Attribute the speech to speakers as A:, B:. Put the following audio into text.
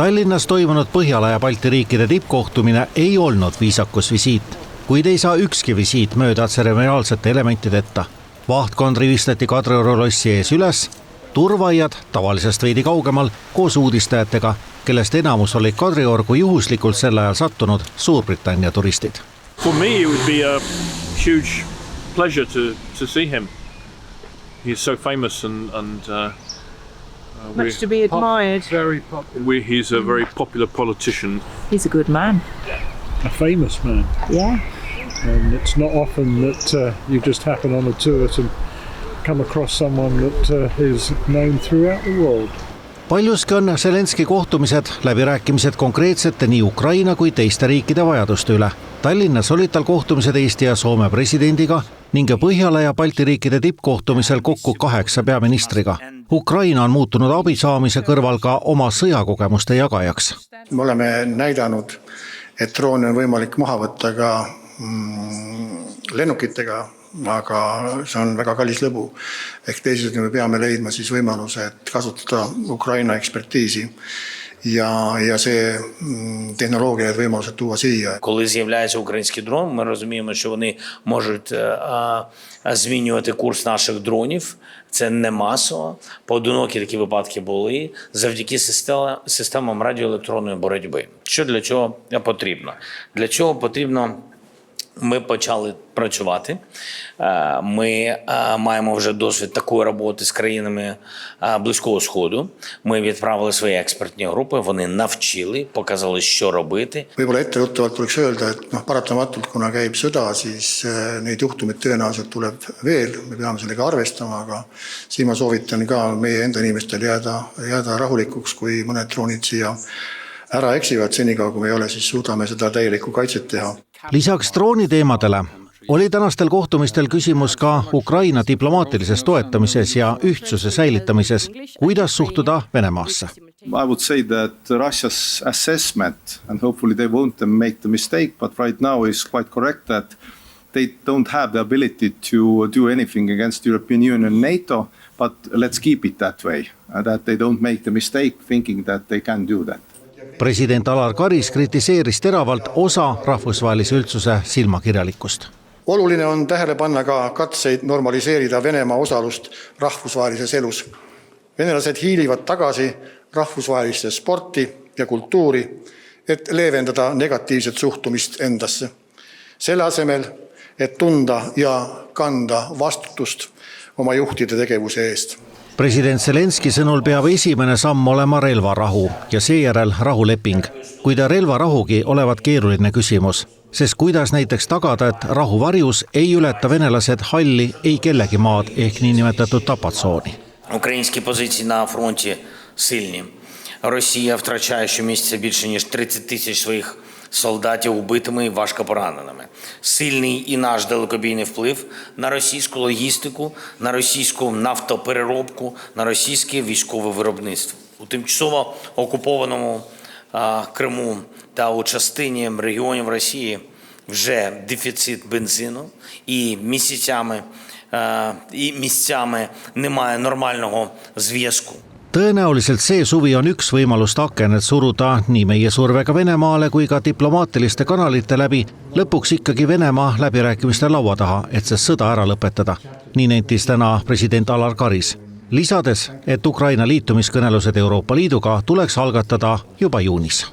A: Tallinnas toimunud Põhjala ja Balti riikide tippkohtumine ei olnud viisakus visiit, kuid ei saa ükski visiit mööda tseremoniaalsete elementideta. Vahtkond rivistati Kadrioru lossi ees üles, turvaiad tavalisest veidi kaugemal koos uudistajatega, kellest enamus olid Kadriorgu juhuslikult sel ajal sattunud Suurbritannia turistid.
B: For me it would be a huge pleasure to see him. He is so famous and
C: much to be admired.
B: He's a very popular politician.
C: He's a good man.
D: A famous man.
C: Yeah.
D: And it's not often that you just happen on a tour to come across someone that is known throughout the world.
A: Paljuski on Zelenski kohtumised läbirääkimised konkreetsete nii Ukraina kui teiste riikide vajaduste üle. Tallinnas olid tal kohtumised Eesti ja Soome presidendiga ning Põhjala ja Balti riikide tippkohtumisel kokku 8 peaministriga. Ukraina on muutunud abi saamise kõrval ka oma sõjakogemuste jagajaks.
E: Me oleme näidanud, et droone on võimalik maha võtta ka lennukitega, aga see on väga kallis lõbu. Ehk teised me peame leidma siis võimaluse, et kasutada Ukraina ekspertiisi ja see технологія võimalused tuua siia.
F: Коли з'являється український дрон, ми розуміємо, що вони можуть змінювати курс наших дронів. Це не масово. Поодинокі такі випадки були завдяки системам радіоелектронної боротьби. Що для чого потрібно? Для чого потрібно? Ми почали працювати. Ми маємо вже досвід такої роботи з країнами Близького Сходу. Ми відправили свої експертні групи, вони навчили, показали, що робити.
E: Võib-olla ettejuttavalt tuleks öelda, et paratamatult, kuna käib sõda, siis neid juhtumid tõenäoliselt tuleb veel. Me peame sellega arvestama, aga siin ma soovitan ka meie enda inimestel jääda rahulikuks, kui mõned droonid siia ära eksivad senikaua, kui me ei ole, siis suudame seda täielikku kaitset teha.
A: Lisaks drooniteemadele oli tänastel kohtumistel küsimus ka Ukraina diplomaatilises toetamises ja ühtsuse säilitamises, kuidas suhtuda Venemaasse.
G: I would say that Russia's assessment, and hopefully they won't make the mistake, but right now is quite correct that they don't have the ability to do anything against European Union and NATO, but let's keep it that way, that they don't make the mistake thinking that they can do that.
A: President Alar Karis kritiseeris teravalt osa rahvusvahelise üldsuse silmakirjalikkust.
E: Oluline on tähele panna ka katseid normaliseerida Venemaa osalust rahvusvahelises elus. Venelased hiilivad tagasi rahvusvahelisse sporti ja kultuuri, et leevendada negatiivset suhtumist endasse. Selle asemel, et tunda ja kanda vastutust oma juhtide tegevuse eest.
A: President Zelenski sõnul peab esimene samm olema relvarahu ja seejärel rahuleping, kuid relvarahugi olevat keeruline küsimus, sest kuidas näiteks tagada, et rahu varjus ei ületa venelased halli ei kellegi maad ehk niinimetatud tapatsooni.
F: Українські позиції на фронті сильні. Росія втрачає щомісяця більше ніж 30 тисяч своїх солдатів убитими і важко пораненими. Сильний і наш далекобійний вплив на російську логістику, на російську нафтопереробку, на російське військове виробництво. У тимчасово окупованому Криму та у частині регіонів Росії вже дефіцит бензину і місцями немає нормального зв'язку.
A: Tõenäoliselt see suvi on üks võimalust aken, et suruda nii meie survega Venemaale kui ka diplomaatiliste kanalite läbi lõpuks ikkagi Venemaa läbirääkimiste laua taha, et see sõda ära lõpetada. Nii nentis täna president Alar Karis, lisades, et Ukraina liitumiskõnelused Euroopa Liiduga tuleks algatada juba juunis.